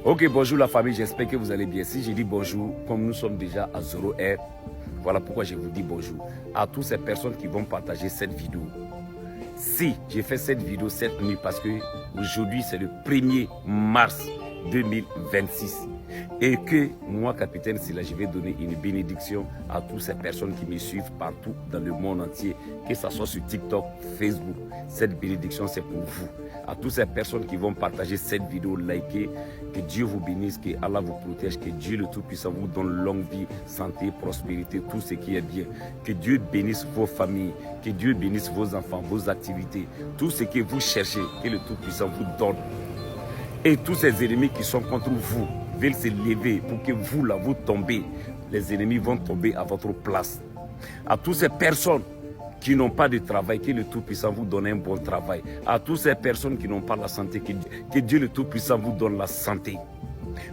Ok, bonjour la famille, j'espère que vous allez bien. Si je dis bonjour, comme nous sommes déjà à 0 heure, voilà pourquoi je vous dis bonjour. À toutes ces personnes qui vont partager cette vidéo. Si j'ai fait cette vidéo cette nuit parce que aujourd'hui c'est le 1er mars 2026 et que moi, capitaine Sylla, je vais donner une bénédiction à toutes ces personnes qui me suivent partout dans le monde entier, que ce soit sur TikTok, Facebook. Cette bénédiction, c'est pour vous. À toutes ces personnes qui vont partager cette vidéo, liker, que Dieu vous bénisse, que Allah vous protège, que Dieu le Tout-Puissant vous donne longue vie, santé, prospérité, tout ce qui est bien. Que Dieu bénisse vos familles, que Dieu bénisse vos enfants, vos activités, tout ce que vous cherchez, que le Tout-Puissant vous donne. Et tous ces ennemis qui sont contre vous veulent se lever pour que vous, là, vous tombez. Les ennemis vont tomber à votre place. À toutes ces personnes qui n'ont pas de travail, que le Tout-Puissant vous donne un bon travail. À toutes ces personnes qui n'ont pas la santé, que Dieu le Tout-Puissant vous donne la santé.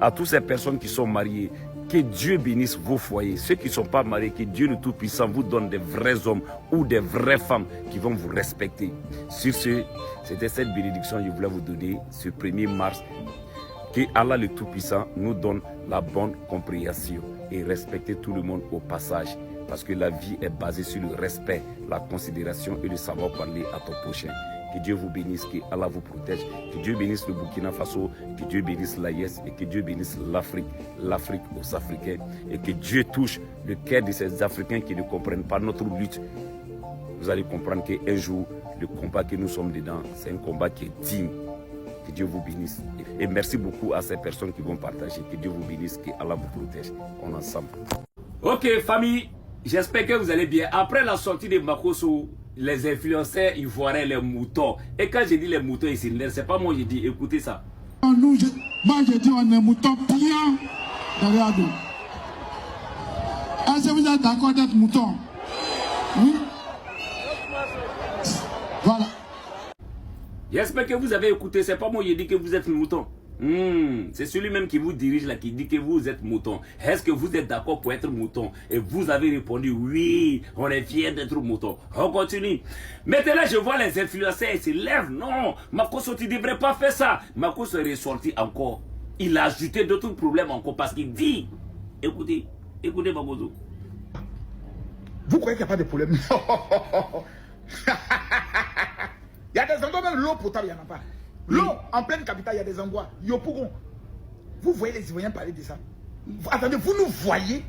À toutes ces personnes qui sont mariées, que Dieu bénisse vos foyers. Ceux qui ne sont pas mariés, que Dieu le Tout-Puissant vous donne des vrais hommes ou des vraies femmes qui vont vous respecter. Sur ce, c'était cette bénédiction que je voulais vous donner ce 1er mars. Que Allah le Tout-Puissant nous donne la bonne compréhension et respecter tout le monde au passage. Parce que la vie est basée sur le respect, la considération et le savoir parler à ton prochain. Que Dieu vous bénisse, que Allah vous protège, que Dieu bénisse le Burkina Faso, que Dieu bénisse l'AIS et que Dieu bénisse l'Afrique, l'Afrique aux Africains. Et que Dieu touche le cœur de ces Africains qui ne comprennent pas notre lutte. Vous allez comprendre qu'un jour, le combat que nous sommes dedans, c'est un combat qui est digne. Que Dieu vous bénisse. Et merci beaucoup à ces personnes qui vont partager. Que Dieu vous bénisse, que Allah vous protège. On est ensemble. Ok, famille, j'espère que vous allez bien. Après la sortie de Makosso, les influenceurs ivoiriens, les moutons. Et quand je dis les moutons ici, c'est pas moi, je dis, écoutez ça. Nous, moi, je dis, on est moutons bien derrière nous. Est-ce que vous êtes d'accord d'être mouton? Oui. Voilà. J'espère que vous avez écouté. C'est pas moi qui dis que vous êtes mouton. C'est celui-même qui vous dirige là, qui dit que vous êtes mouton. Est-ce que vous êtes d'accord pour être mouton? Et vous avez répondu oui, on est fiers d'être mouton. On continue. Maintenant, je vois les influenceurs, ils se lèvent. Non, Makosso, tu ne devrais pas faire ça. Makosso est ressorti encore. Il a ajouté d'autres problèmes encore parce qu'il dit, écoutez Makosso. Vous croyez qu'il n'y a pas de problème? Il y a des endroits, même l'eau potable, il n'y en a pas. L'eau en pleine capitale, il y a des endroits. Yopougon. Vous voyez les Ivoiriens parler de ça? Attendez, vous nous voyez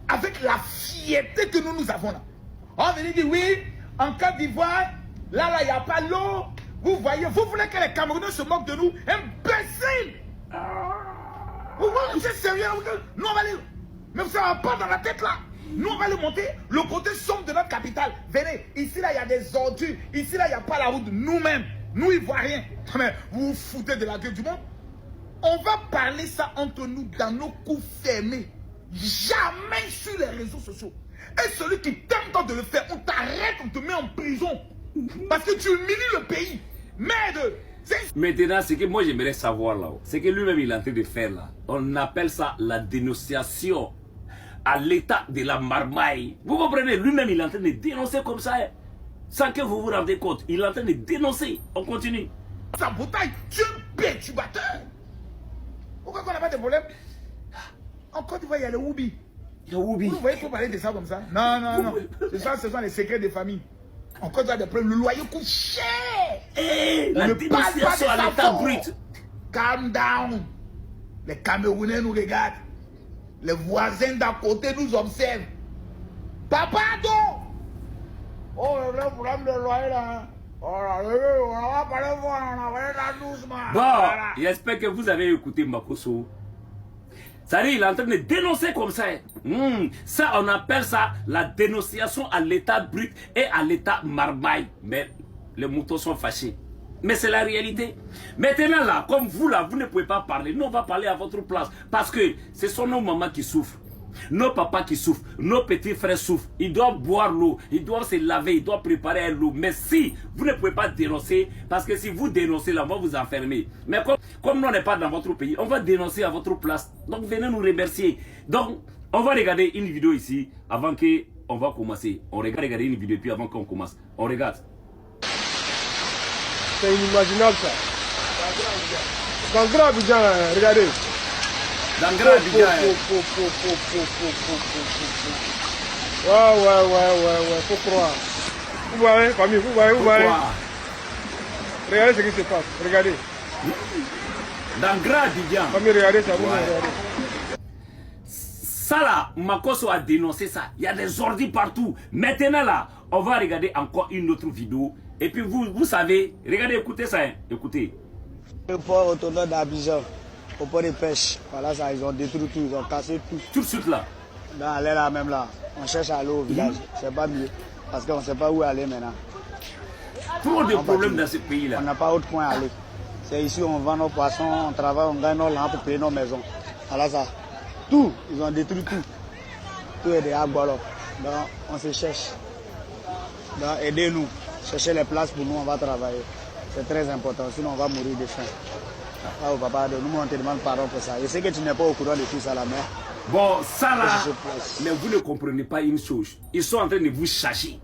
avec la fierté que nous avons là. On vient dire oui, en Côte d'Ivoire, là, il n'y a pas l'eau. Vous voyez, vous voulez que les Camerounais se moquent de nous? Imbécile! Vous êtes sérieux? Nous, on va aller. Mais ça va pas dans la tête là. Nous, on va le monter le côté sombre de notre capitale. Venez, ici, là, il y a des ordures. Ici, là, il n'y a pas la route. Nous-mêmes, nous, Ivoiriens. Mais vous vous foutez de la gueule du monde. On va parler ça entre nous dans nos coups fermés. Jamais sur les réseaux sociaux. Et celui qui tente de le faire, on t'arrête, on te met en prison. Parce que tu humilies le pays. Merde! Maintenant, ce que moi j'aimerais savoir là, c'est que lui-même il est en train de faire là. On appelle ça la dénonciation à l'état de la marmaille. Vous comprenez? Lui-même il est en train de dénoncer comme ça. Sans que vous vous rendez compte. Il est en train de dénoncer. On continue. Sa bouteille, tu es perturbateur. Pourquoi on n'a pas de problème? En Côte d'Ivoire, il y a le Woubi. Vous voyez pour parler de ça comme ça? Non, non, non. Ce sont les secrets des familles. En Côte d'Ivoire, le loyer coûte cher. La dénonciation à l'état brut. Calm down. Les Camerounais nous regardent. Les voisins d'à côté nous observent. Papa, non. Oh, le problème de loyer là. Oh là là, on va pas le voir, on va aller là doucement. Bon, voilà. J'espère que vous avez écouté Makosso. Ça dit, il est en train de dénoncer comme ça. Ça, on appelle ça la dénonciation à l'état brut et à l'état marmaille. Mais les moutons sont fâchés. Mais c'est la réalité. Maintenant là, comme vous là, vous ne pouvez pas parler. Nous, on va parler à votre place. Parce que ce sont nos mamans qui souffrent. Nos papas qui souffrent, nos petits frères souffrent. Ils doivent boire l'eau, ils doivent se laver, ils doivent préparer l'eau. Mais si vous ne pouvez pas dénoncer, parce que si vous dénoncez là, on va vous enfermer. Mais comme nous on n'est pas dans votre pays, on va dénoncer à votre place. Donc venez nous remercier. Donc on va regarder une vidéo ici avant qu'on va commencer. On regarde une vidéo puis avant qu'on commence. On regarde. C'est inimaginable ça. Dans Grand Abidjan, regardez. Dans Grand Abidjan. Ouais, faut croire. Vous voyez, famille, vous voyez. Regardez ce qui se passe, regardez. Dans Grand Abidjan. Famille, regardez ça, vous regardez. Ça là, Makosso a dénoncé ça. Il y a des ordis partout. Maintenant là, on va regarder encore une autre vidéo. Et puis vous savez, regardez, écoutez ça, hein. Écoutez. Le port autonome d'Abidjan, au port de pêche, voilà ça, ils ont détruit tout, ils ont cassé tout. Tout de suite là. Dans aller là même là, on cherche à aller au village, c'est pas mieux, parce qu'on ne sait pas où aller maintenant. Trop de problèmes dans ce pays là. On n'a pas autre point à aller. C'est ici on vend nos poissons, on travaille, on gagne nos lampes pour payer nos maisons. Voilà ça. Tout, ils ont détruit tout. Tout est déjà bon. Donc on se cherche. Donc aidez-nous, cherchez les places pour nous, on va travailler. C'est très important, sinon on va mourir de faim. Ah, oh, papa, nous on te demande pardon pour ça. Je sais que tu n'es pas au courant de tout ça là, mais... Bon, ça là, mais vous ne comprenez pas une chose. Ils sont en train de vous chercher.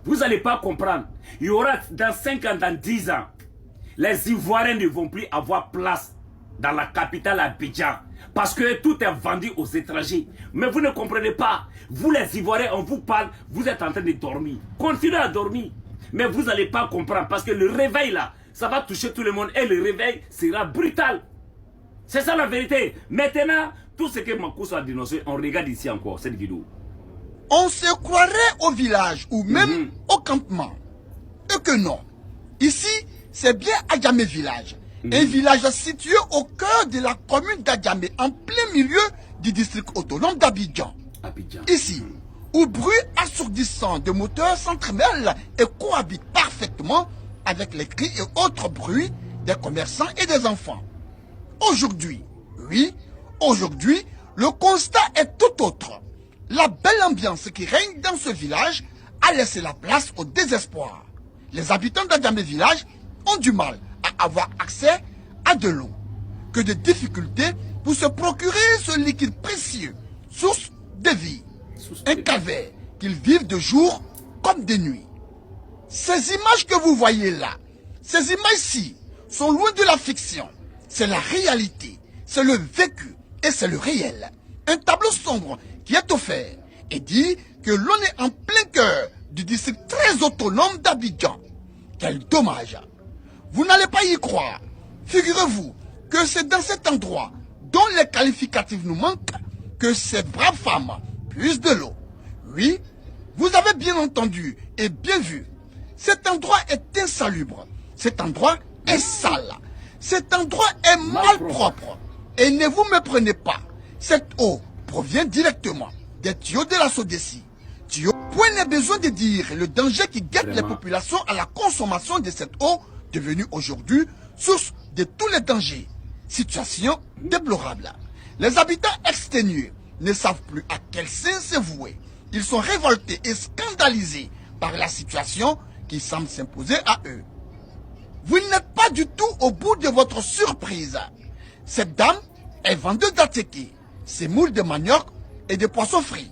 Vous n'allez pas comprendre. Il y aura dans 5 ans, dans 10 ans, les Ivoiriens ne vont plus avoir place dans la capitale Abidjan. Parce que tout est vendu aux étrangers. Mais vous ne comprenez pas. Vous les Ivoiriens, on vous parle, vous êtes en train de dormir. Continuez à dormir. Mais vous n'allez pas comprendre. Parce que le réveil là, ça va toucher tout le monde. Et le réveil sera brutal. C'est ça la vérité. Maintenant, tout ce que Makosso a dénoncé, on regarde ici encore cette vidéo. On se croirait au village ou même au campement. Et que non. Ici, c'est bien Adjamé village. Un village situé au cœur de la commune d'Adjamé, en plein milieu du district autonome d'Abidjan. Ici, où bruit assourdissant de moteurs s'entremêlent et cohabitent parfaitement avec les cris et autres bruits des commerçants et des enfants. Aujourd'hui, oui, aujourd'hui, le constat est tout autre. La belle ambiance qui règne dans ce village a laissé la place au désespoir. Les habitants d'Adjamé village ont du mal à avoir accès à de l'eau. Que de difficultés pour se procurer ce liquide précieux, source de vie. Un calvaire qu'ils vivent de jour comme de nuit. Ces images que vous voyez là, ces images-ci sont loin de la fiction. C'est la réalité, c'est le vécu et c'est le réel. Un tableau sombre qui est offert et dit que l'on est en plein cœur du district très autonome d'Abidjan. Quel dommage! Vous n'allez pas y croire. Figurez-vous que c'est dans cet endroit dont les qualificatifs nous manquent que ces braves femmes puissent de l'eau. Oui, vous avez bien entendu et bien vu. Cet endroit est insalubre. Cet endroit est sale. Cet endroit est mal propre. Et ne vous méprenez pas. Cette eau provient directement des tuyaux de la Sodeci. Point n'est besoin de dire le danger qui guette les populations à la consommation de cette eau devenue aujourd'hui source de tous les dangers. Situation déplorable. Les habitants exténués ne savent plus à quel sein se vouer. Ils sont révoltés et scandalisés par la situation qui semble s'imposer à eux. Vous n'êtes pas du tout au bout de votre surprise. Cette dame est vendeuse d'attiqués, sémoule de manioc et de poissons frits.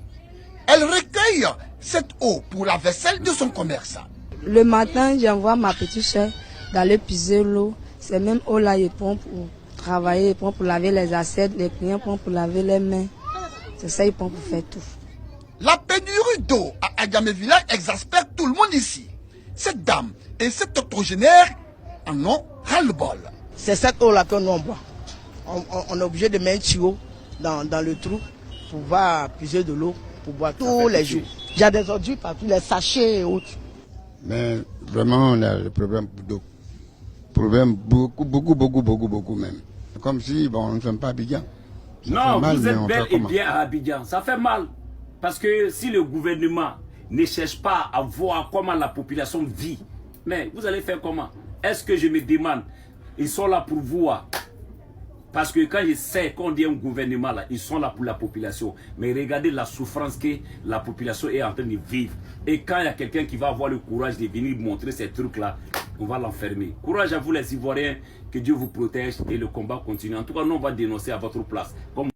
Elle recueille cette eau pour la vaisselle de son commerce. Le matin, j'envoie ma petite soeur d'aller puiser l'eau. C'est même eau là, ils prend pour travailler, ils prend pour laver les assiettes, les clients prennent pour laver les mains. C'est ça, ils prennent pour faire tout. La pénurie d'eau à Adjamé village exaspère tout le monde ici. Cette dame et cet octogénaire en ont ras-le-bol. C'est cette eau là que nous on boit. On est obligé de mettre un tuyau dans le trou pour pouvoir puiser de l'eau pour boire tous les jours. Il y a des ordures partout, les sachets et autres. Mais vraiment, on a le problème d'eau. Problème beaucoup même. Comme si, bon, nous ne sommes pas à Abidjan. Non, vous êtes bel et bien à Abidjan. Ça fait mal. Parce que si le gouvernement ne cherche pas à voir comment la population vit, mais vous allez faire comment? Est-ce que je me demande, ils sont là pour voir? Parce que quand je sais qu'on dit un gouvernement là, ils sont là pour la population. Mais regardez la souffrance que la population est en train de vivre. Et quand il y a quelqu'un qui va avoir le courage de venir montrer ces trucs là, on va l'enfermer. Courage à vous les Ivoiriens, que Dieu vous protège et le combat continue. En tout cas, nous on va dénoncer à votre place. Comme